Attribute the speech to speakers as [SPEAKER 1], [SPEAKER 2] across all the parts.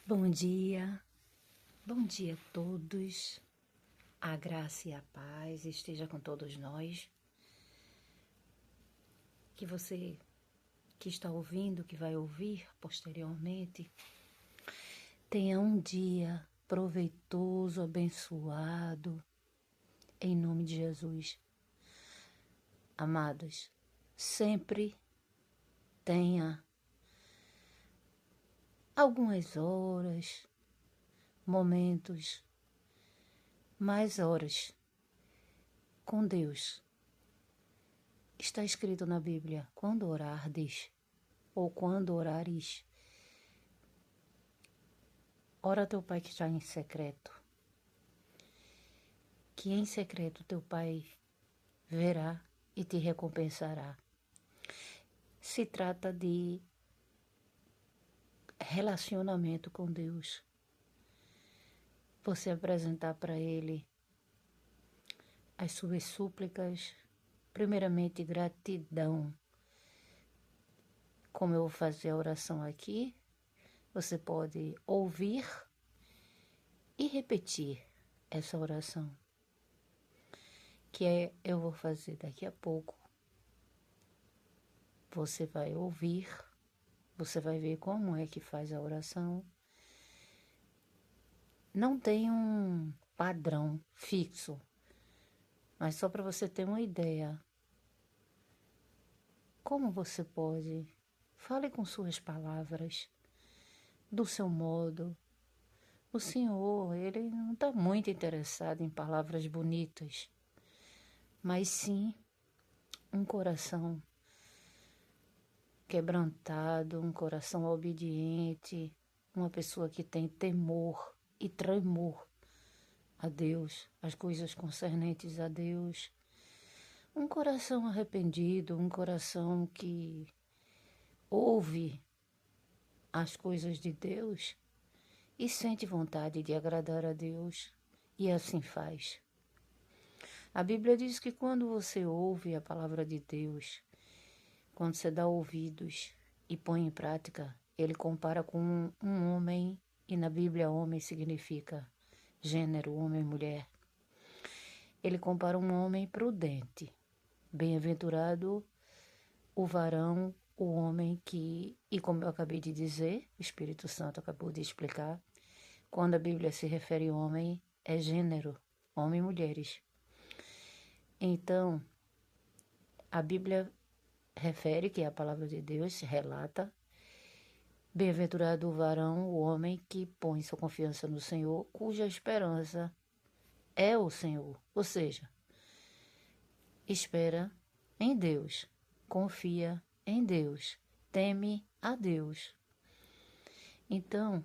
[SPEAKER 1] Bom dia a todos, a graça e a paz esteja com todos nós, que você que está ouvindo, que vai ouvir posteriormente, tenha um dia proveitoso, abençoado, em nome de Jesus. Amados, sempre tenha algumas horas, momentos, mais horas com Deus. Está escrito na Bíblia, quando orardes, ou quando orares, ora teu Pai que está em secreto, que em secreto teu Pai verá e te recompensará. Se trata de relacionamento com Deus. Você apresentar para Ele as suas súplicas, primeiramente gratidão. Como eu vou fazer a oração aqui, você pode ouvir e repetir essa oração, eu vou fazer daqui a pouco. Você vai ouvir, você vai ver como é que faz a oração. Não tem um padrão fixo, mas só para você ter uma ideia. Como você pode? Fale com suas palavras, do seu modo. O Senhor, Ele não está muito interessado em palavras bonitas, mas sim um coração quebrantado, um coração obediente, uma pessoa que tem temor e tremor a Deus, as coisas concernentes a Deus. Um coração arrependido, um coração que ouve as coisas de Deus e sente vontade de agradar a Deus e assim faz. A Bíblia diz que quando você ouve a palavra de Deus, quando você dá ouvidos e põe em prática, ele compara com um homem, e na Bíblia homem significa gênero, homem e mulher. Ele compara um homem prudente. Bem-aventurado o varão, o homem que, e como eu acabei de dizer, o Espírito Santo acabou de explicar, quando a Bíblia se refere a homem, é gênero, homem e mulheres. Então, a Bíblia refere, que é a palavra de Deus, relata, bem-aventurado o varão, o homem que põe sua confiança no Senhor, cuja esperança é o Senhor. Ou seja, espera em Deus, confia em Deus, teme a Deus. Então,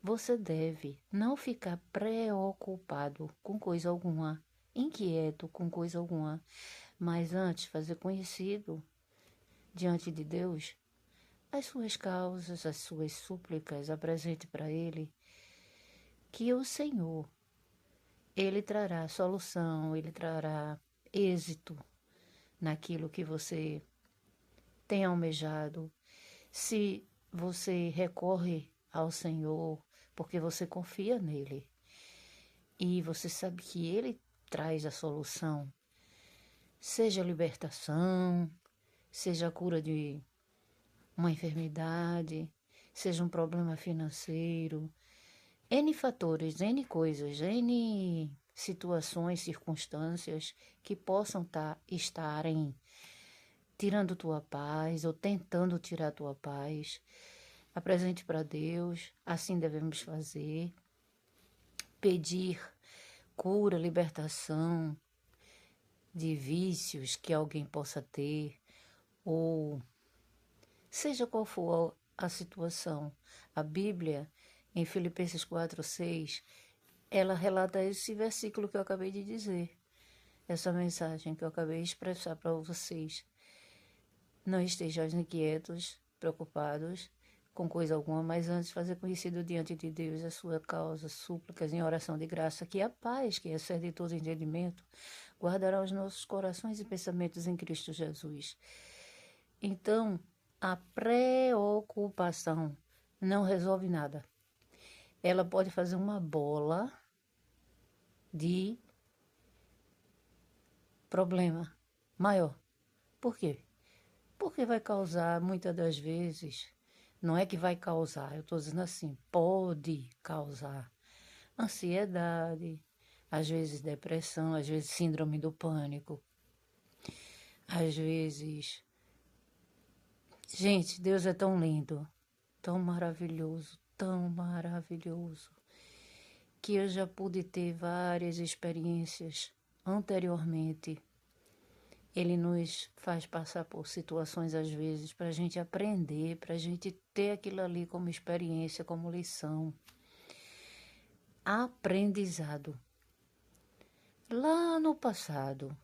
[SPEAKER 1] você deve não ficar preocupado com coisa alguma, inquieto com coisa alguma, mas antes fazer conhecido diante de Deus as suas causas, as suas súplicas, apresente para Ele, que o Senhor, Ele trará solução, Ele trará êxito naquilo que você tem almejado. Se você recorre ao Senhor porque você confia nele e você sabe que Ele traz a solução, seja libertação, seja a cura de uma enfermidade, seja um problema financeiro, N fatores, N coisas, N situações, circunstâncias que possam estarem tirando tua paz ou tentando tirar tua paz. Apresente para Deus, assim devemos fazer. Pedir cura, libertação de vícios que alguém possa ter, ou seja qual for a situação. A Bíblia, em Filipenses 4:6, ela relata esse versículo que eu acabei de dizer, essa mensagem que eu acabei de expressar para vocês. Não estejais inquietos, preocupados com coisa alguma, mas antes fazer conhecido diante de Deus a sua causa, súplicas em oração de graça, que a paz, que excede todo entendimento, guardará os nossos corações e pensamentos em Cristo Jesus. Então, a preocupação não resolve nada. ela pode fazer uma bola de problema maior. Por quê? Porque vai causar, muitas das vezes, não é que vai causar, eu estou dizendo assim, pode causar ansiedade, às vezes depressão, às vezes síndrome do pânico, às vezes. Gente, Deus é tão lindo, tão maravilhoso, que eu já pude ter várias experiências anteriormente. Ele nos faz passar por situações, às vezes, para a gente aprender, para a gente ter aquilo ali como experiência, como lição. Aprendizado. Lá no passado.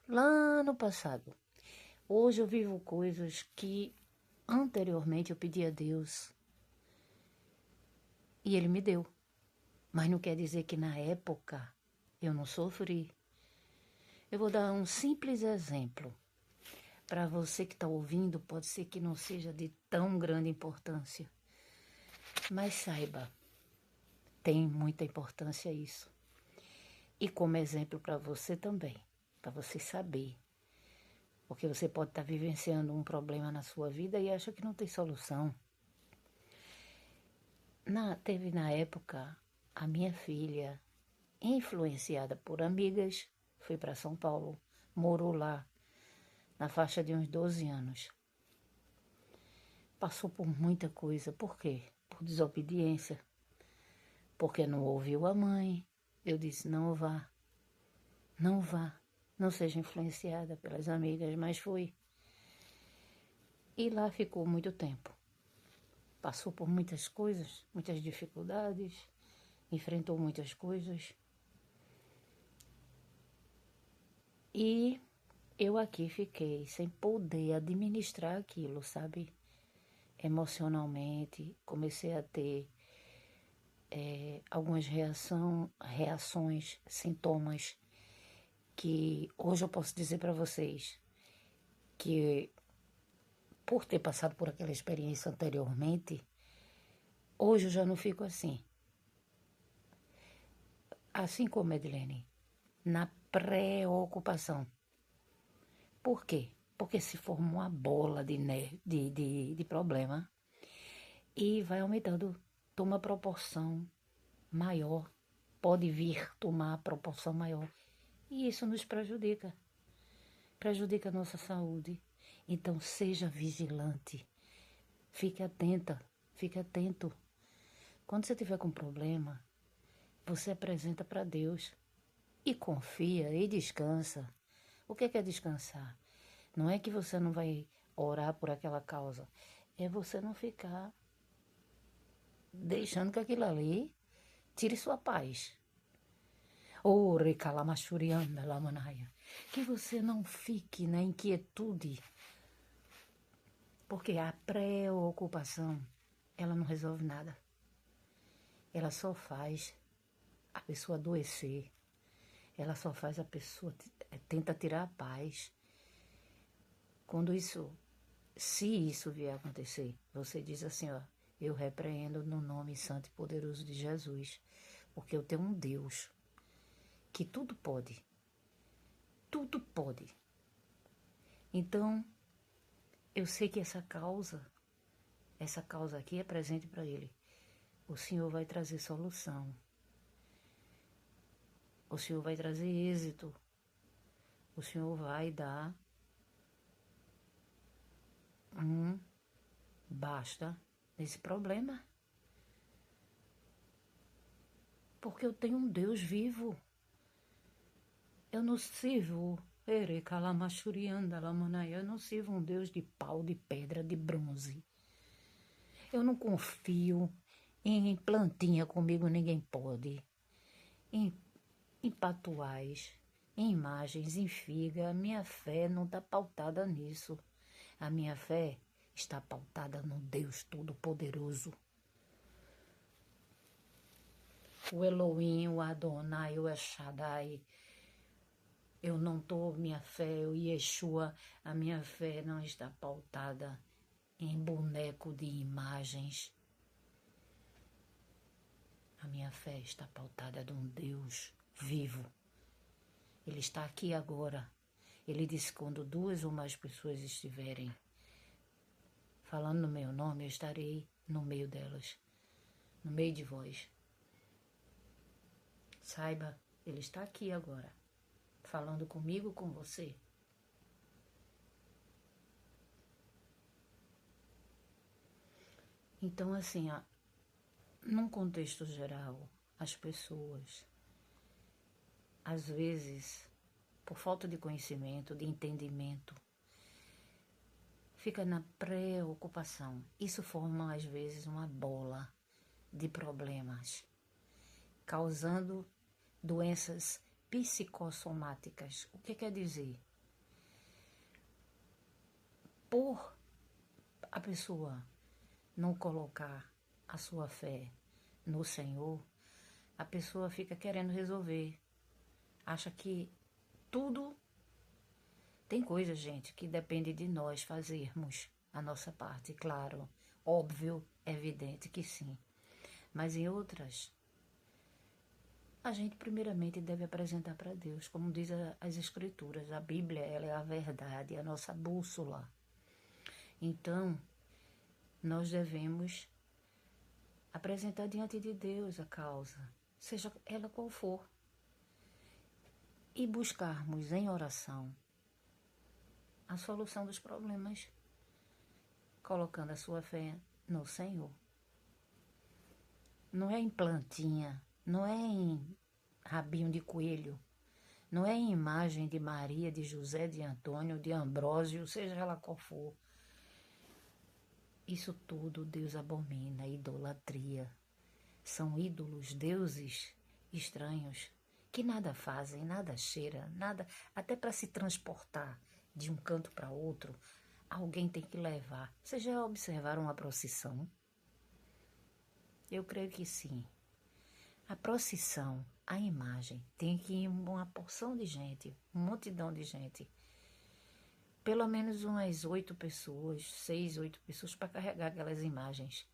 [SPEAKER 1] Hoje eu vivo coisas que anteriormente eu pedi a Deus e Ele me deu. Mas não quer dizer que na época eu não sofri. Eu vou dar um simples exemplo. Para você que está ouvindo, pode ser que não seja de tão grande importância. Mas saiba, tem muita importância isso. E como exemplo para você também, para você saber. Porque você pode estar vivenciando um problema na sua vida e acha que não tem solução. Teve na época a minha filha, influenciada por amigas, foi para São Paulo, morou lá, na faixa de uns 12 anos. Passou por muita coisa. Por quê? Por desobediência. Porque não ouviu a mãe. Eu disse, não vá, não vá. Não seja influenciada pelas amigas, mas foi. E lá ficou muito tempo. Passou por muitas coisas, muitas dificuldades, enfrentou muitas coisas. E eu aqui fiquei sem poder administrar aquilo, sabe? Emocionalmente, comecei a ter algumas reações, sintomas que hoje eu posso dizer para vocês que por ter passado por aquela experiência anteriormente, hoje eu já não fico assim. Assim como Edilene, na preocupação. Por quê? Porque se forma uma bola de problema e vai aumentando, toma proporção maior, pode vir tomar proporção maior. E isso nos prejudica a nossa saúde. Então seja vigilante, fique atenta, fique atento. Quando você tiver com problema, você apresenta para Deus e confia e descansa. O que é descansar? Não é que você não vai orar por aquela causa, é você não ficar deixando que aquilo ali tire sua paz. Recalamasurianda lamanaya. Que você não fique na inquietude, porque a preocupação, ela não resolve nada. Ela só faz a pessoa adoecer. Ela só faz a pessoa tenta tirar a paz. Se isso vier a acontecer, você diz assim, ó, eu repreendo no nome santo e poderoso de Jesus, porque eu tenho um Deus que tudo pode. Tudo pode. Então, eu sei que essa causa aqui é presente para Ele. O Senhor vai trazer solução. O Senhor vai trazer êxito. O Senhor vai dar basta nesse problema. Porque eu tenho um Deus vivo. Eu não sirvo, eu não sirvo um Deus de pau, de pedra, de bronze. Eu não confio em plantinha, comigo ninguém pode. Em patuais, em imagens, em figa. A minha fé não está pautada nisso. A minha fé está pautada no Deus Todo-Poderoso. O Elohim, o Adonai, o El Shaddai. Eu não estou, minha fé, o Yeshua, a minha fé não está pautada em boneco de imagens. minha fé está pautada num Deus vivo. Ele está aqui agora. Ele disse que quando 2 ou mais pessoas estiverem falando no meu nome, eu estarei no meio delas, no meio de vós. Saiba, Ele está aqui agora, falando comigo, com você. Então, assim, num contexto geral, as pessoas, às vezes, por falta de conhecimento, de entendimento, fica na preocupação. Isso forma, às vezes, uma bola de problemas, causando doenças psicossomáticas. O que quer dizer? Por a pessoa não colocar a sua fé no Senhor, a pessoa fica querendo resolver. Acha que tudo... Tem coisa, gente, que depende de nós fazermos a nossa parte, claro, óbvio, evidente que sim. Mas em outras, a gente primeiramente deve apresentar para Deus, como diz as Escrituras. A Bíblia, ela é a verdade, a nossa bússola. Então, nós devemos apresentar diante de Deus a causa, seja ela qual for, e buscarmos em oração a solução dos problemas, colocando a sua fé no Senhor. Não é em plantinha, não é em rabinho de coelho, não é em imagem de Maria, de José, de Antônio, de Ambrósio, seja ela qual for. Isso tudo Deus abomina, idolatria. São ídolos, deuses estranhos, que nada fazem, nada cheira, nada, até para se transportar de um canto para outro, alguém tem que levar. Vocês já observaram uma procissão? Eu creio que sim. A procissão, a imagem, tem que ir uma porção de gente, uma multidão de gente. Pelo menos umas 8 pessoas, 6, 8 pessoas para carregar aquelas imagens.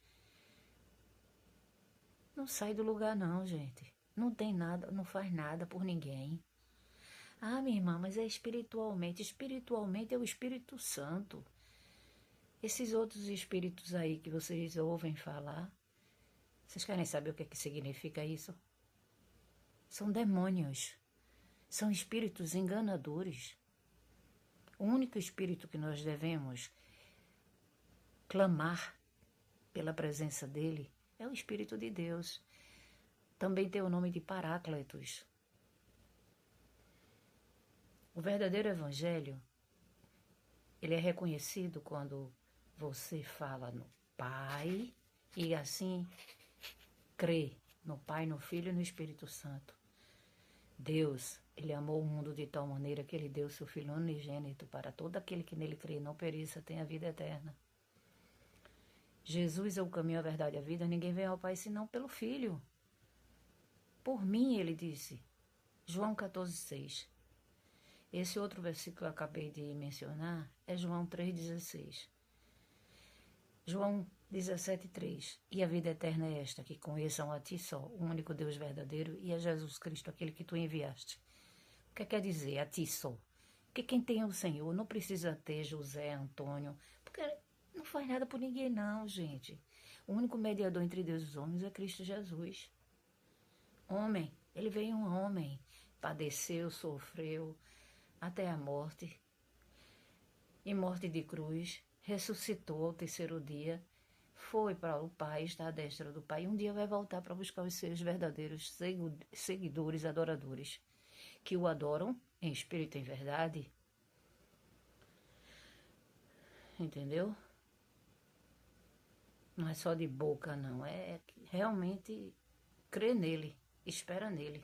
[SPEAKER 1] Não sai do lugar não, gente. Não tem nada, não faz nada por ninguém. Ah, minha irmã, mas é espiritualmente. Espiritualmente é o Espírito Santo. Esses outros espíritos aí que vocês ouvem falar, vocês querem saber o que significa isso? São demônios. São espíritos enganadores. O único espírito que nós devemos clamar pela presença dele é o Espírito de Deus. Também tem o nome de Paráclitos. O verdadeiro evangelho, ele é reconhecido quando você fala no Pai e assim crê no Pai, no Filho e no Espírito Santo. Deus, ele amou o mundo de tal maneira que ele deu seu Filho unigênito para todo aquele que nele crê, não pereça, tenha vida eterna. Jesus é o caminho, a verdade e a vida. Ninguém vem ao Pai senão pelo Filho. Por mim, ele disse. João 14,6. Esse outro versículo que eu acabei de mencionar é João 3,16. João 17,3. E a vida eterna é esta, que conheçam a ti só, o único Deus verdadeiro, e a Jesus Cristo, aquele que tu enviaste. O que quer dizer a ti só? Porque quem tem o Senhor não precisa ter José, Antônio, porque não faz nada por ninguém não, gente. O único mediador entre Deus e os homens é Cristo Jesus. Homem, ele veio um homem, padeceu, sofreu, até a morte, e morte de cruz, ressuscitou ao 3º dia, foi para o Pai, está à destra do Pai, e um dia vai voltar para buscar os seus verdadeiros seguidores, adoradores, que o adoram em espírito e em verdade. Entendeu? Não é só de boca, não, é realmente crer nele, espera nele.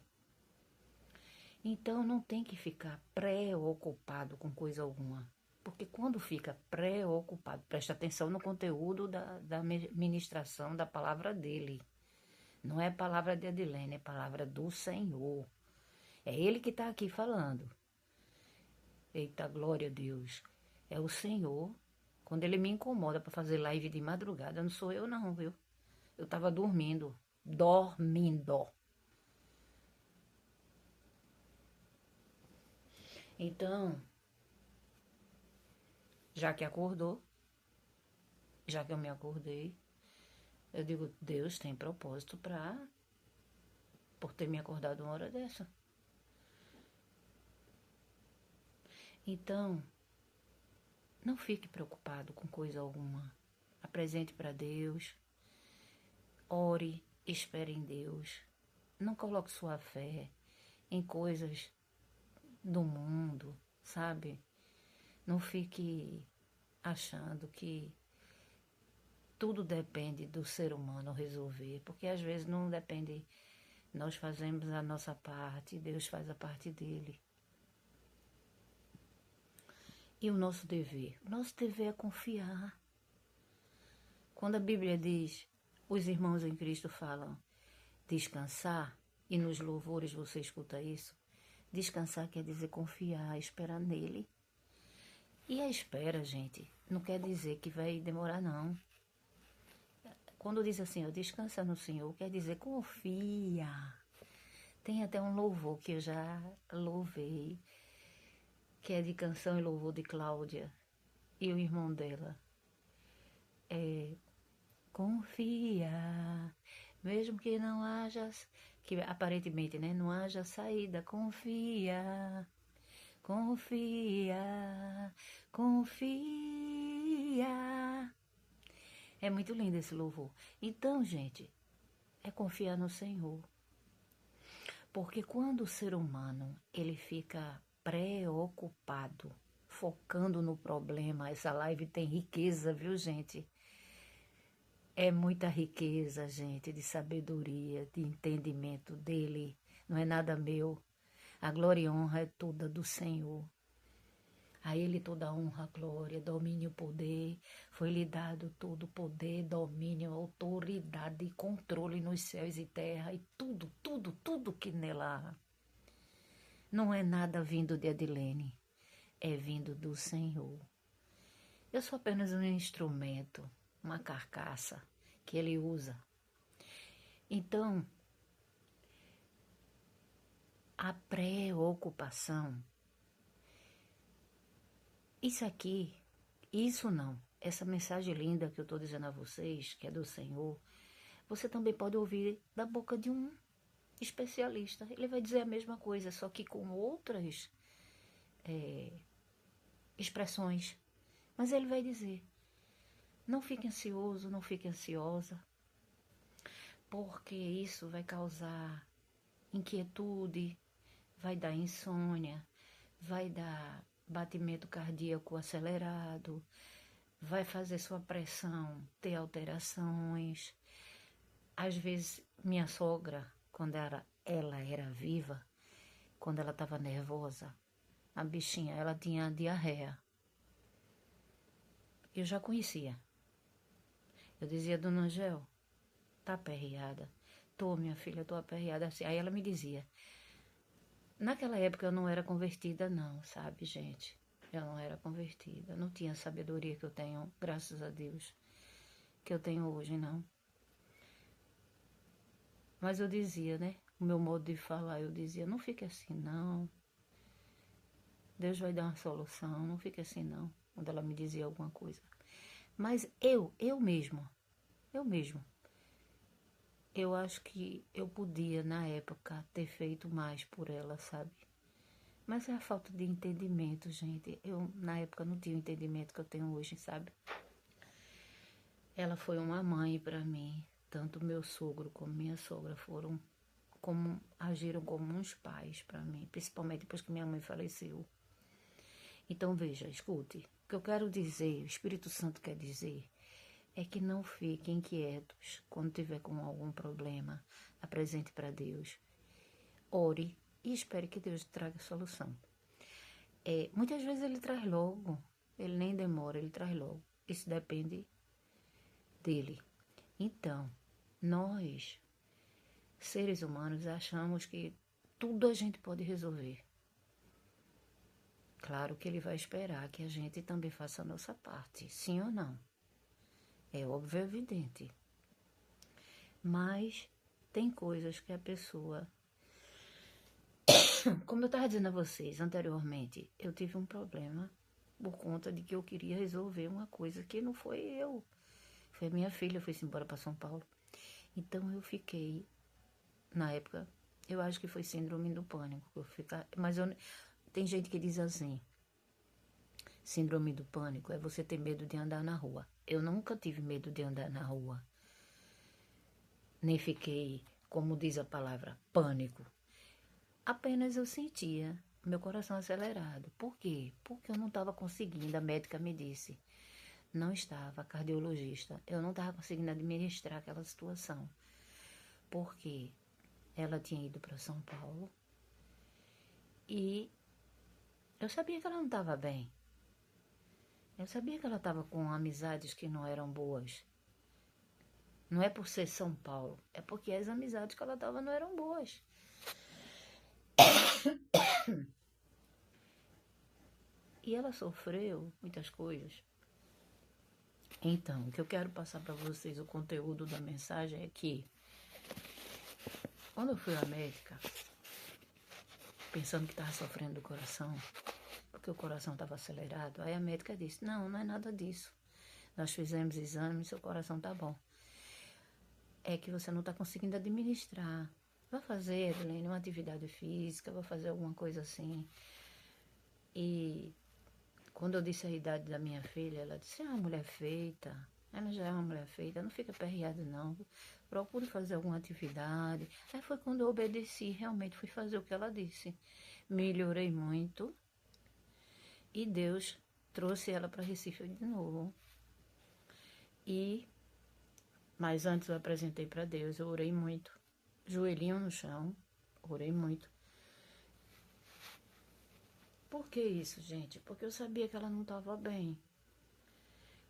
[SPEAKER 1] Então não tem que ficar preocupado com coisa alguma. Porque quando fica preocupado, presta atenção no conteúdo da ministração da palavra dele. Não é palavra de Adilene, é palavra do Senhor. É ele que está aqui falando. Eita, glória a Deus. É o Senhor. Quando ele me incomoda para fazer live de madrugada, não sou eu não, viu? Eu estava dormindo. dormindo. Então, já que acordou, já que eu me acordei, eu digo, Deus tem propósito por ter me acordado uma hora dessa. Então, não fique preocupado com coisa alguma. Apresente para Deus, ore, espere em Deus. Não coloque sua fé em coisas do mundo, sabe? Não fique achando que tudo depende do ser humano resolver, porque às vezes não depende. Nós fazemos a nossa parte, Deus faz a parte dele. E o nosso dever? O nosso dever é confiar. Quando a Bíblia diz, os irmãos em Cristo falam descansar, e nos louvores você escuta isso, descansar quer dizer confiar, esperar nele. E a espera, gente, não quer dizer que vai demorar, não. Quando diz assim, ó, descansa no Senhor, quer dizer confia. Tem até um louvor que eu já louvei, que é de Canção e Louvor de Cláudia e o irmão dela. Confia, mesmo que não haja, que aparentemente, né, não haja saída, confia, confia, confia. É muito lindo esse louvor. Então, gente, é confiar no Senhor. Porque quando o ser humano, ele fica preocupado, focando no problema, essa live tem riqueza, viu, gente? É muita riqueza, gente, de sabedoria, de entendimento dele. Não é nada meu. A glória e honra é toda do Senhor. A ele toda a honra, glória, domínio e poder. Foi-lhe dado todo poder, domínio, autoridade e controle nos céus e terra. E tudo, tudo, tudo que nela há. Não é nada vindo de Adilene. É vindo do Senhor. Eu sou apenas um instrumento, uma carcaça que ele usa. Então, a preocupação, isso não, essa mensagem linda que eu estou dizendo a vocês, que é do Senhor, você também pode ouvir da boca de um especialista. Ele vai dizer a mesma coisa, só que com outras expressões. Mas ele vai dizer, não fique ansioso, não fique ansiosa, porque isso vai causar inquietude, vai dar insônia, vai dar batimento cardíaco acelerado, vai fazer sua pressão ter alterações. Às vezes, minha sogra, quando ela era viva, quando ela estava nervosa, a bichinha, ela tinha diarreia. Eu já conhecia. Eu dizia, dona Angel, tá aperreada? Tô, minha filha, tô aperreada. Assim. Aí ela me dizia, naquela época eu não era convertida não, sabe, gente? Eu não era convertida, não tinha a sabedoria que eu tenho, graças a Deus, que eu tenho hoje, não. Mas eu dizia, né? O meu modo de falar, eu dizia, não fique assim, não. Deus vai dar uma solução, não fique assim, não. Quando ela me dizia alguma coisa. Mas eu mesmo, eu acho que eu podia, na época, ter feito mais por ela, sabe? Mas é a falta de entendimento, gente. Eu, na época, não tinha o entendimento que eu tenho hoje, sabe? Ela foi uma mãe para mim. Tanto meu sogro como minha sogra agiram como uns pais para mim, principalmente depois que minha mãe faleceu. Então veja, escute, o que eu quero dizer, o Espírito Santo quer dizer, é que não fiquem inquietos quando tiver com algum problema, apresente para Deus, ore e espere que Deus traga solução. Muitas vezes ele traz logo, ele nem demora, ele traz logo. Isso depende dele. Então, nós, seres humanos, achamos que tudo a gente pode resolver. Claro que ele vai esperar que a gente também faça a nossa parte, sim ou não. É óbvio, é evidente. Mas tem coisas que a pessoa... Como eu estava dizendo a vocês anteriormente, eu tive um problema por conta de que eu queria resolver uma coisa que não foi eu. Foi minha filha, foi-se embora para São Paulo. Então eu fiquei, na época, eu acho que foi síndrome do pânico. Tem gente que diz assim, síndrome do pânico é você ter medo de andar na rua. Eu nunca tive medo de andar na rua. Nem fiquei, como diz a palavra, pânico. Apenas eu sentia meu coração acelerado. Por quê? Porque eu não estava conseguindo, a médica me disse. Não estava, a cardiologista, eu não estava conseguindo administrar aquela situação. Porque ela tinha ido para São Paulo e eu sabia que ela não estava bem. Eu sabia que ela estava com amizades que não eram boas. Não é por ser São Paulo, é porque as amizades que ela estava não eram boas. E ela sofreu muitas coisas. Então, o que eu quero passar para vocês, o conteúdo da mensagem é que, quando eu fui à médica, pensando que estava sofrendo do coração, porque o coração estava acelerado, aí a médica disse, não, não é nada disso. Nós fizemos exames, seu coração está bom. É que você não está conseguindo administrar. Vai fazer, Helene, uma atividade física, vai fazer alguma coisa assim. E quando eu disse a idade da minha filha, ela disse, é uma mulher feita. Ela já é uma mulher feita, não fica perreada não. Procure fazer alguma atividade. Aí foi quando eu obedeci, realmente fui fazer o que ela disse. Melhorei muito. E Deus trouxe ela para Recife de novo. Mas antes eu apresentei para Deus, eu orei muito. Joelhinho no chão, orei muito. Por que isso, gente? Porque eu sabia que ela não estava bem.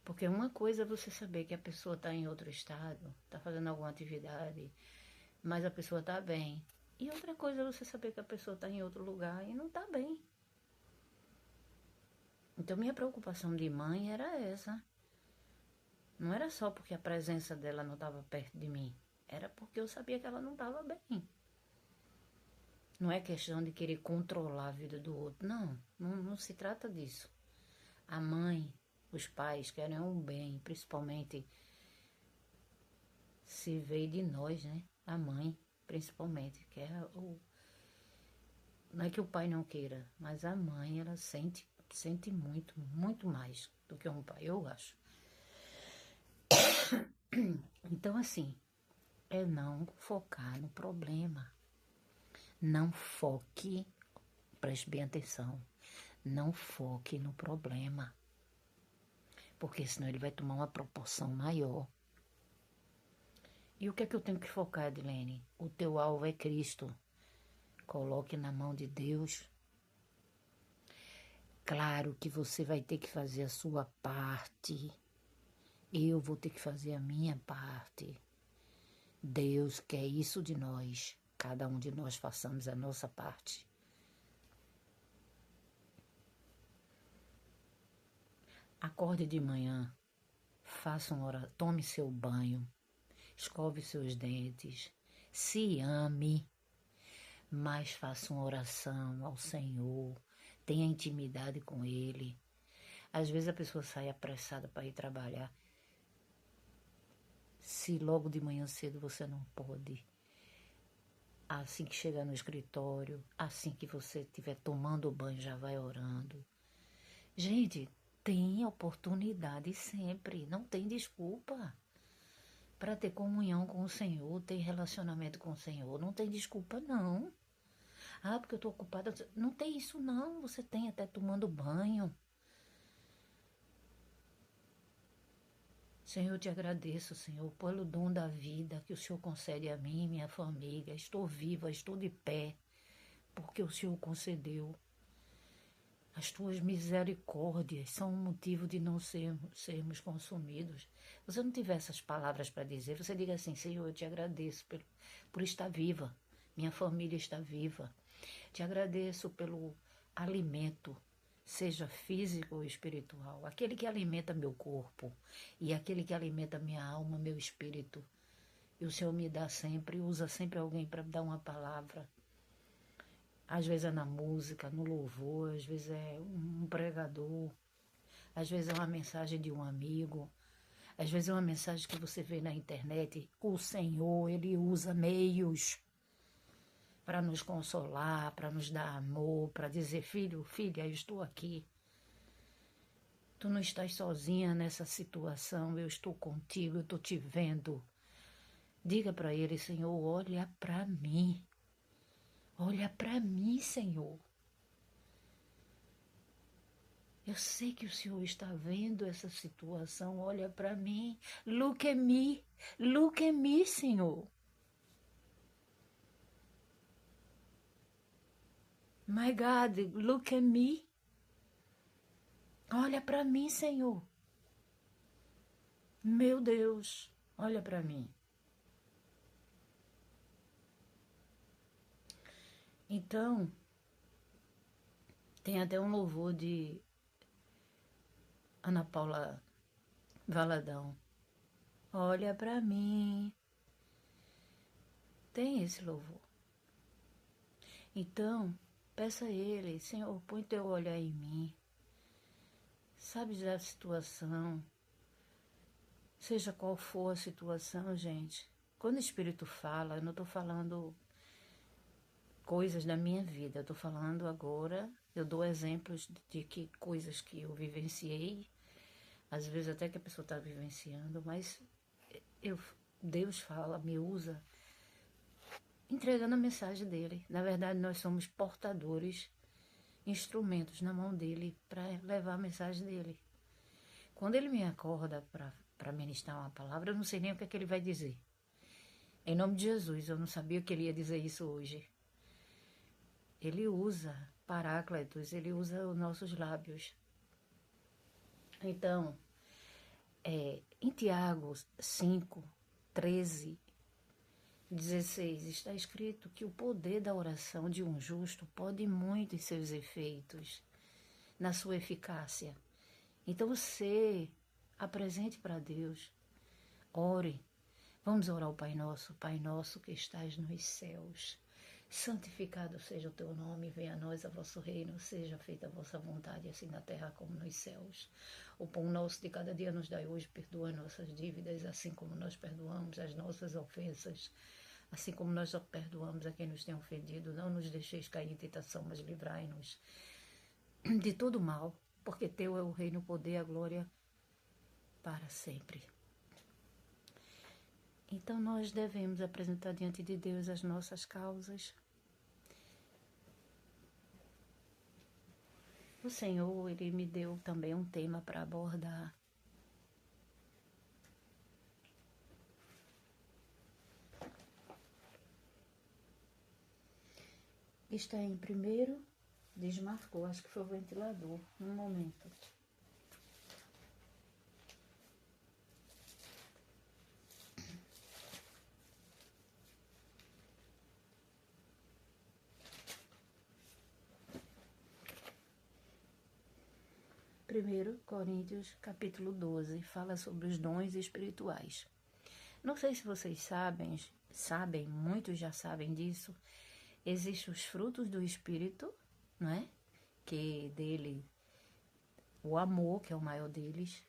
[SPEAKER 1] Porque uma coisa é você saber que a pessoa está em outro estado, está fazendo alguma atividade, mas a pessoa está bem. E outra coisa é você saber que a pessoa está em outro lugar e não está bem. Então minha preocupação de mãe era essa. Não era só porque a presença dela não estava perto de mim. Era porque eu sabia que ela não estava bem. Não é questão de querer controlar a vida do outro. Não se trata disso. A mãe, os pais querem um bem, principalmente se veio de nós, né? A mãe, principalmente, que é o... Não é que o pai não queira, mas a mãe, ela sente muito, muito mais do que um pai, eu acho. Então, assim, é não focar no problema. Não foque, preste bem atenção, não foque no problema. Porque senão ele vai tomar uma proporção maior. E o que é que eu tenho que focar, Edilene? O teu alvo é Cristo. Coloque na mão de Deus. Claro que você vai ter que fazer a sua parte. Eu vou ter que fazer a minha parte. Deus quer isso de nós. Cada um de nós façamos a nossa parte. Acorde de manhã, tome seu banho, escove seus dentes, se ame, mas faça uma oração ao Senhor, tenha intimidade com Ele. Às vezes a pessoa sai apressada para ir trabalhar. Se logo de manhã cedo você não pode, assim que chegar no escritório, assim que você estiver tomando banho, já vai orando. Gente, tem oportunidade sempre, não tem desculpa. Para ter comunhão com o Senhor, ter relacionamento com o Senhor, não tem desculpa não. Ah, porque eu estou ocupada. Não tem isso não, você tem até tomando banho. Senhor, eu te agradeço, Senhor, pelo dom da vida que o Senhor concede a mim e minha família. Estou viva, estou de pé, porque o Senhor concedeu. As tuas misericórdias são um motivo de não sermos consumidos. Você não tiver essas palavras para dizer, você diga assim, Senhor, eu te agradeço por estar viva. Minha família está viva. Te agradeço pelo alimento, seja físico ou espiritual. Aquele que alimenta meu corpo e aquele que alimenta minha alma, meu espírito. E o Senhor me dá sempre, usa sempre alguém para dar uma palavra. Às vezes é na música, no louvor, às vezes é um pregador, às vezes é uma mensagem de um amigo, às vezes é uma mensagem que você vê na internet. O Senhor, Ele usa meios para nos consolar, para nos dar amor, para dizer, filho, filha, eu estou aqui. Tu não estás sozinha nessa situação, eu estou contigo, eu estou te vendo. Diga para ele, Senhor, olha para mim. Olha para mim, Senhor. Eu sei que o Senhor está vendo essa situação. Olha para mim. Look at me. Look at me, Senhor. My God, look at me. Olha para mim, Senhor. Meu Deus, olha para mim. Então, tem até um louvor de Ana Paula Valadão. Olha para mim. Tem esse louvor. Então, peça a Ele, Senhor, põe teu olhar em mim. Sabes da situação, seja qual for a situação, gente. Quando o Espírito fala, eu não estou falando coisas da minha vida, eu estou falando agora, eu dou exemplos de que coisas que eu vivenciei, às vezes até que a pessoa está vivenciando, mas Deus fala, me usa, entregando a mensagem dele. Na verdade, nós somos portadores, instrumentos na mão dele para levar a mensagem dele. Quando ele me acorda para ministrar uma palavra, eu não sei nem o que é que ele vai dizer. Em nome de Jesus, eu não sabia que ele ia dizer isso hoje. Ele usa Paráclitos, ele usa os nossos lábios. Então, em Tiago 5, 13, 16, está escrito que o poder da oração de um justo pode muito em seus efeitos, na sua eficácia. Então você apresente para Deus, ore. Vamos orar ao Pai Nosso que estás nos céus. Santificado seja o teu nome, venha a nós a vosso reino, seja feita a vossa vontade, assim na terra como nos céus. O pão nosso de cada dia nos dai hoje, perdoa nossas dívidas, assim como nós perdoamos as nossas ofensas, assim como nós perdoamos a quem nos tem ofendido. Não nos deixeis cair em tentação, mas livrai-nos de todo mal, porque teu é o reino, o poder, a glória para sempre. Então nós devemos apresentar diante de Deus as nossas causas. O Senhor, Ele me deu também um tema para abordar. Está em primeiro, desmarcou, acho que foi o ventilador, um momento. Primeiro Coríntios, capítulo 12, fala sobre os dons espirituais. Não sei se vocês sabem, muitos já sabem disso, existem os frutos do Espírito, não é? Que dele, o amor, que é o maior deles,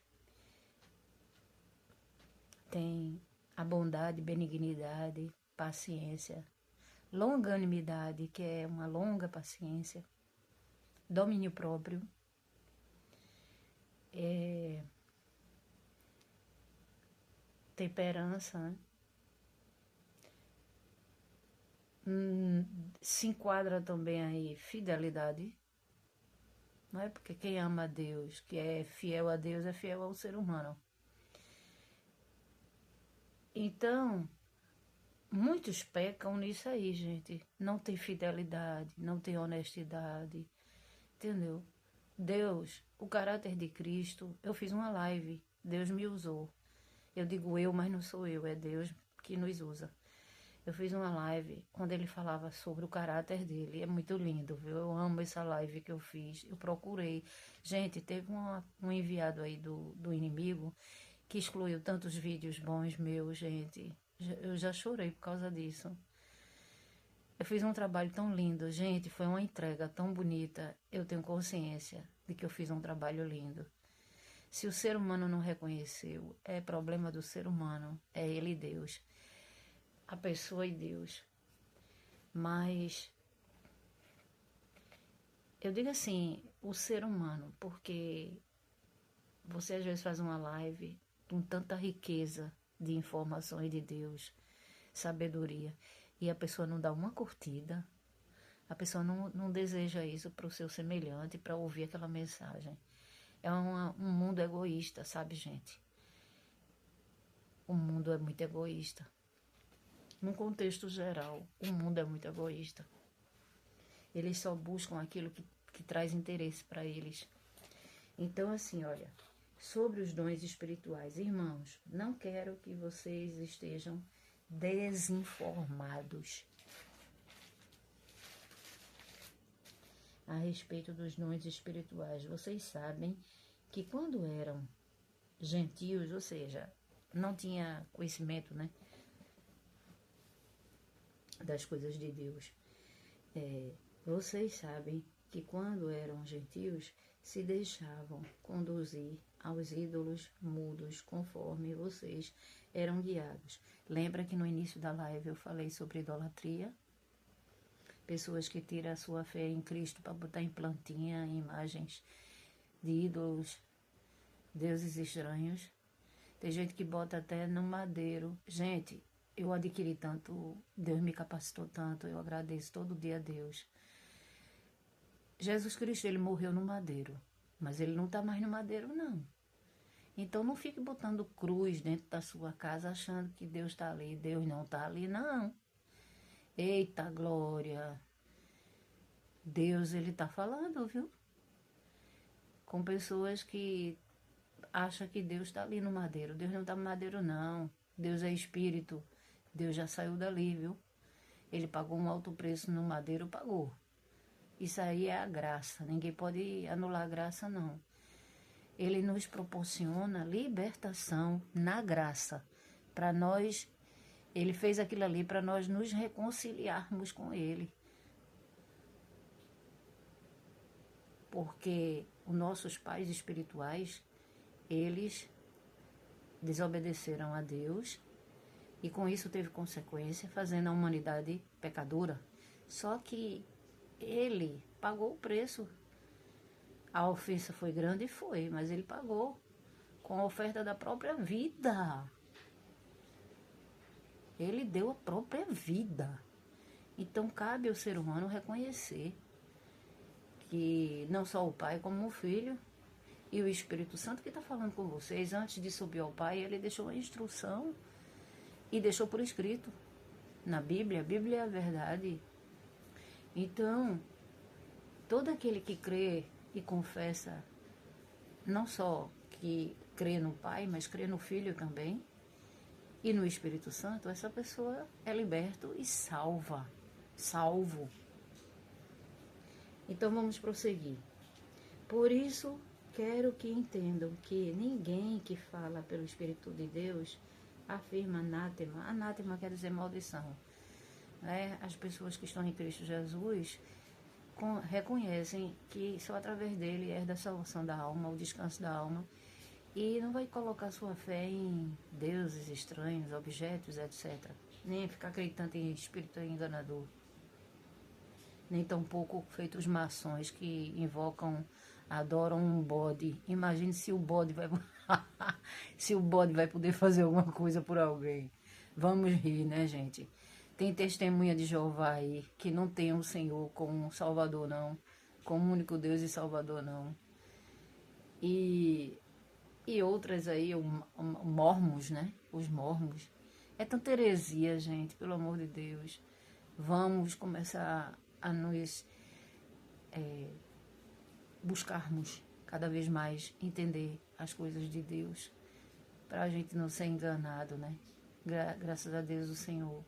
[SPEAKER 1] tem a bondade, benignidade, paciência, longanimidade, que é uma longa paciência, domínio próprio, temperança, né? Se enquadra também aí fidelidade, não é? Porque quem ama a Deus, que é fiel a Deus, é fiel ao ser humano. Então, muitos pecam nisso aí, gente. Não tem fidelidade, não tem honestidade, entendeu? Deus, o caráter de Cristo, eu fiz uma live, Deus me usou. Eu digo eu, mas não sou eu, é Deus que nos usa. Eu fiz uma live onde ele falava sobre o caráter dele. É muito lindo, viu? Eu amo essa live que eu fiz. Eu procurei. Gente, teve um enviado aí do inimigo que excluiu tantos vídeos bons meus, gente. Eu já chorei por causa disso. Eu fiz um trabalho tão lindo, gente, foi uma entrega tão bonita. Eu tenho consciência de que eu fiz um trabalho lindo. Se o ser humano não reconheceu, é problema do ser humano, é ele e Deus, a pessoa e Deus. Mas eu digo assim, o ser humano, porque você às vezes faz uma live com tanta riqueza de informações de Deus, sabedoria, e a pessoa não dá uma curtida, a pessoa não deseja isso para o seu semelhante, para ouvir aquela mensagem. É um mundo egoísta, sabe, gente? O mundo é muito egoísta. Num contexto geral, o mundo é muito egoísta. Eles só buscam aquilo que traz interesse para eles. Então, assim, olha, sobre os dons espirituais, irmãos, não quero que vocês estejam desinformados a respeito dos dons espirituais. Vocês sabem que quando eram gentios, ou seja, não tinha conhecimento, né, das coisas de Deus, vocês sabem que quando eram gentios, se deixavam conduzir aos ídolos mudos conforme vocês eram guiados. Lembra que no início da live eu falei sobre idolatria? Pessoas que tiram a sua fé em Cristo para botar em plantinha, em imagens de ídolos, deuses estranhos. Tem gente que bota até no madeiro. Gente, eu adquiri tanto, Deus me capacitou tanto, eu agradeço todo dia a Deus. Jesus Cristo, ele morreu no madeiro, mas ele não está mais no madeiro, não. Então não fique botando cruz dentro da sua casa achando que Deus está ali. Deus não está ali, não. Eita glória! Deus, ele está falando, viu? Com pessoas que acham que Deus está ali no madeiro. Deus não está no madeiro, não. Deus é espírito. Deus já saiu dali, viu? Ele pagou um alto preço no madeiro, pagou. Isso aí é a graça. Ninguém pode anular a graça, não. Ele nos proporciona libertação na graça. Para nós, ele fez aquilo ali para nós nos reconciliarmos com ele. Porque os nossos pais espirituais, eles desobedeceram a Deus e com isso teve consequência, fazendo a humanidade pecadora. Só que ele pagou o preço. A ofensa foi grande, foi, mas ele pagou com a oferta da própria vida. Ele deu a própria vida. Então cabe ao ser humano reconhecer que não só o Pai como o Filho e o Espírito Santo que está falando com vocês, antes de subir ao Pai, ele deixou a instrução e deixou por escrito na Bíblia. A Bíblia é a verdade. Então, todo aquele que crê e confessa, não só que crê no Pai, mas crê no Filho também, e no Espírito Santo, essa pessoa é liberto e salvo. Então vamos prosseguir. Por isso, quero que entendam que ninguém que fala pelo Espírito de Deus afirma anátema. Anátema quer dizer maldição. As pessoas que estão em Cristo Jesus reconhecem que só através dele é da salvação da alma, o descanso da alma, e não vai colocar sua fé em deuses estranhos, objetos, etc. Nem ficar acreditando em espírito enganador. Nem tampouco feitos maçons que invocam, adoram um bode. Imagine se o bode vai se o bode vai poder fazer alguma coisa por alguém. Vamos rir, né, gente? Tem testemunha de Jeová aí que não tem o Senhor como Salvador, não. Como único Deus e Salvador, não. E outras aí, mormos, né? Os mormos. É tanta heresia, gente, pelo amor de Deus. Vamos começar a nos buscarmos cada vez mais entender as coisas de Deus, para a gente não ser enganado, né? Graças a Deus o Senhor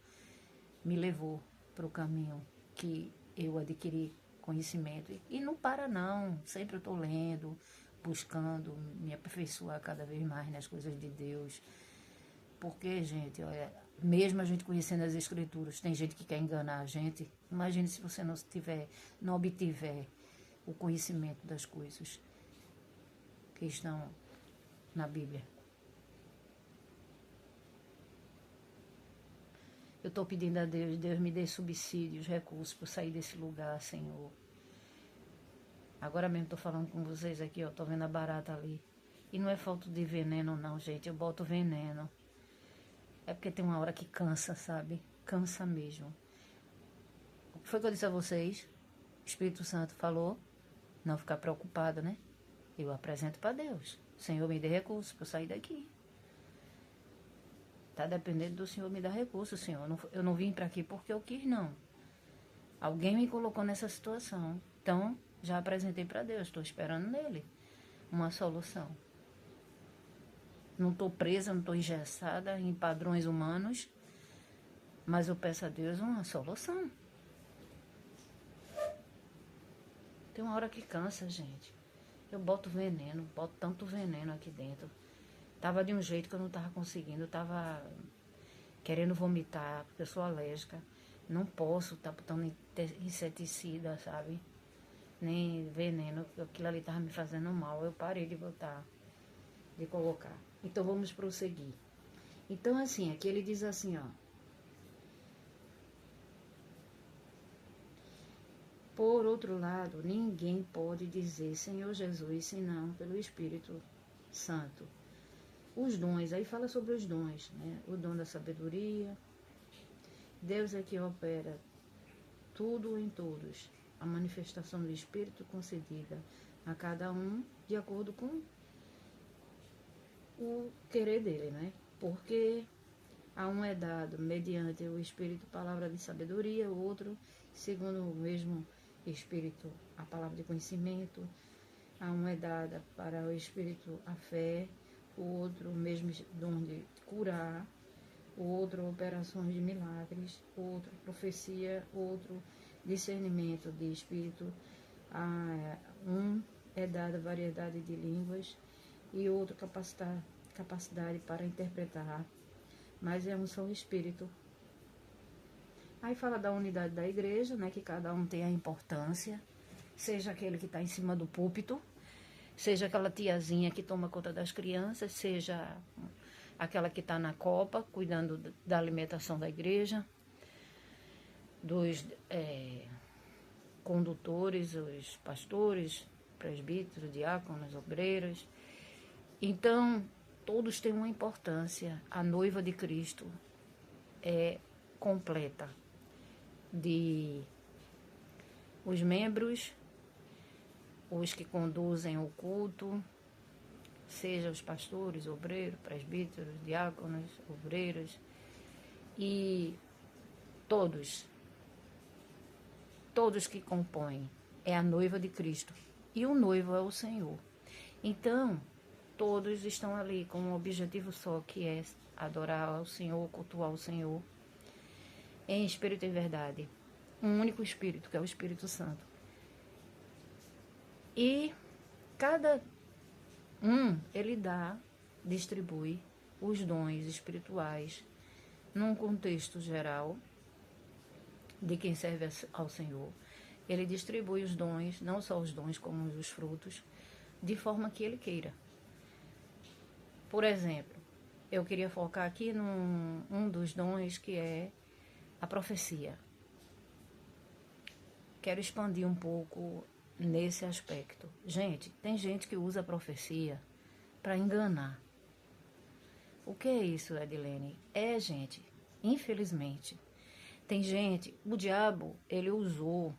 [SPEAKER 1] me levou para o caminho que eu adquiri conhecimento. E não para não, sempre eu estou lendo, buscando me aperfeiçoar cada vez mais nas coisas de Deus. Porque, gente, olha, Mesmo a gente conhecendo as escrituras, tem gente que quer enganar a gente. Imagine se você não obtiver o conhecimento das coisas que estão na Bíblia. Eu estou pedindo a Deus, Deus me dê subsídios, recursos para sair desse lugar, Senhor. Agora mesmo estou falando com vocês aqui, ó, estou vendo a barata ali. E não é falta de veneno não, gente, eu boto veneno. É porque tem uma hora que cansa, sabe? Cansa mesmo. O que foi que eu disse a vocês? O Espírito Santo falou, não ficar preocupado, né? Eu apresento para Deus. Senhor, me dê recursos para eu sair daqui. Tá dependendo do Senhor me dar recursos, Senhor. Eu não vim para aqui porque eu quis, não. Alguém me colocou nessa situação. Então, já apresentei para Deus. Estou esperando nele uma solução. Não estou presa, não estou engessada em padrões humanos. Mas eu peço a Deus uma solução. Tem uma hora que cansa, gente. Eu boto veneno, boto tanto veneno aqui dentro. Tava de um jeito que eu não tava conseguindo. Eu tava querendo vomitar, porque eu sou alérgica. Não posso estar botando inseticida, sabe? Nem veneno. Aquilo ali tava me fazendo mal. Eu parei de botar, de colocar. Então vamos prosseguir. Então assim, aqui ele diz assim, ó. Por outro lado, ninguém pode dizer Senhor Jesus senão pelo Espírito Santo. Os dons, aí fala sobre os dons, né? O dom da sabedoria. Deus é que opera tudo em todos. A manifestação do Espírito concedida a cada um de acordo com o querer dele, né? Porque a um é dado mediante o Espírito palavra de sabedoria, o outro, segundo o mesmo Espírito, a palavra de conhecimento. A um é dada para o Espírito a fé, o outro o mesmo dom de curar, o outro operações de milagres, o outro profecia, o outro discernimento de espírito, um é dada variedade de línguas e outro capacidade para interpretar, mas é um só espírito. Aí fala da unidade da igreja, né, que cada um tem a importância, seja aquele que está em cima do púlpito, seja aquela tiazinha que toma conta das crianças, seja aquela que está na copa, cuidando da alimentação da igreja, dos condutores, os pastores, presbíteros, diáconos, obreiros. Então, todos têm uma importância. A noiva de Cristo é completa. Os membros, os que conduzem o culto, seja os pastores, obreiros, presbíteros, diáconos, obreiros, e todos que compõem, é a noiva de Cristo. E o noivo é o Senhor. Então, todos estão ali com um objetivo só, que é adorar ao Senhor, cultuar o Senhor, em espírito e verdade. Um único Espírito, que é o Espírito Santo. E cada ele distribui os dons espirituais num contexto geral de quem serve ao Senhor. Ele distribui os dons, não só os dons como os frutos, de forma que ele queira. Por exemplo, eu queria focar aqui num dos dons, que é a profecia. Quero expandir um pouco nesse aspecto. Gente, tem gente que usa a profecia para enganar. O que é isso, Edilene? Gente, infelizmente, tem gente, o diabo, ele usou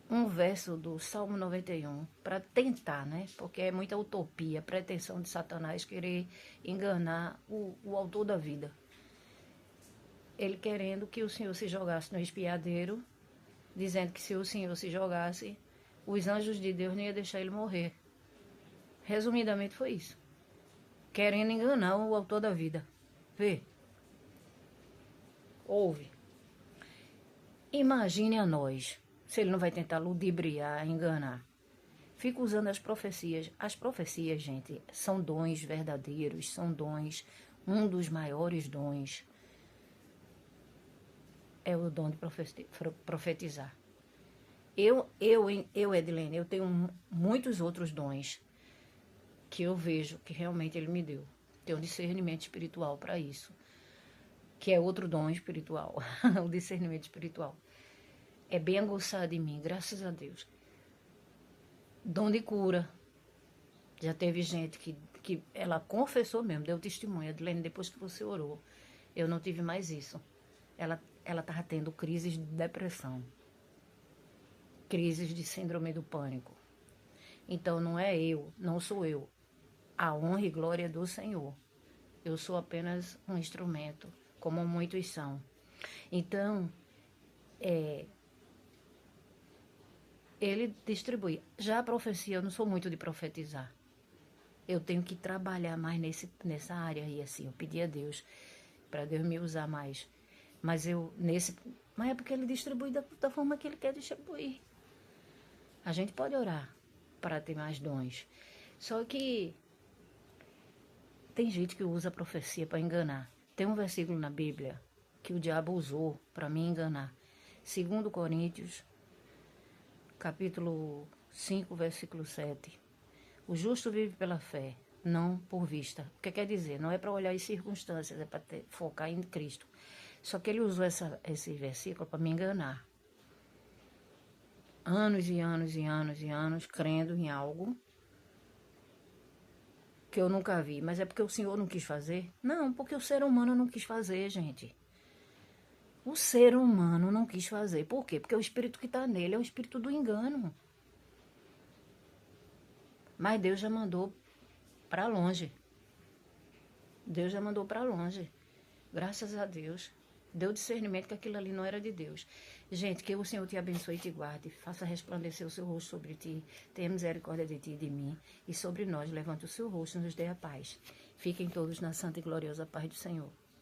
[SPEAKER 1] um verso do Salmo 91 para tentar, né? Porque é muita utopia, pretensão de Satanás querer enganar o autor da vida. Ele querendo que o Senhor se jogasse no expiadeiro, dizendo que se o Senhor se jogasse, os anjos de Deus não iam deixar ele morrer. Resumidamente foi isso. Querendo enganar o autor da vida. Vê. Ouve. Imagine a nós, se ele não vai tentar ludibriar, enganar. Fica usando as profecias. As profecias, gente, são dons verdadeiros, são dons Um dos maiores dons é o dom de profetizar. Edilene, eu tenho muitos outros dons que eu vejo que realmente ele me deu. Tenho discernimento espiritual para isso, que é outro dom espiritual, o discernimento espiritual. É bem aguçado em mim, graças a Deus. Dom de cura. Já teve gente que ela confessou mesmo, deu testemunho. Edilene, depois que você orou, eu não tive mais isso. Ela estava tendo crises de depressão, crises de síndrome do pânico. Então não sou eu. A honra e glória é do Senhor. Eu sou apenas um instrumento, como muitos são. Então, ele distribui. Já a profecia, eu não sou muito de profetizar. Eu tenho que trabalhar mais nessa área aí, assim. Eu pedi a Deus, para Deus me usar mais. Mas é porque ele distribui da forma que ele quer distribuir. A gente pode orar para ter mais dons. Só que tem gente que usa a profecia para enganar. Tem um versículo na Bíblia que o diabo usou para me enganar. 2 Coríntios, capítulo 5, versículo 7. O justo vive pela fé, não por vista. O que quer dizer? Não é para olhar as circunstâncias, é para focar em Cristo. Só que ele usou esse versículo para me enganar. Anos e anos e anos e anos crendo em algo que eu nunca vi. Mas é porque o Senhor não quis fazer? Não, porque o ser humano não quis fazer, gente. O ser humano não quis fazer. Por quê? Porque o espírito que está nele é o espírito do engano. Mas Deus já mandou para longe. Deus já mandou para longe. Graças a Deus. Deu discernimento que aquilo ali não era de Deus. Gente, que o Senhor te abençoe e te guarde. Faça resplandecer o seu rosto sobre ti. Tenha misericórdia de ti e de mim. E sobre nós, levante o seu rosto e nos dê a paz. Fiquem todos na santa e gloriosa paz do Senhor.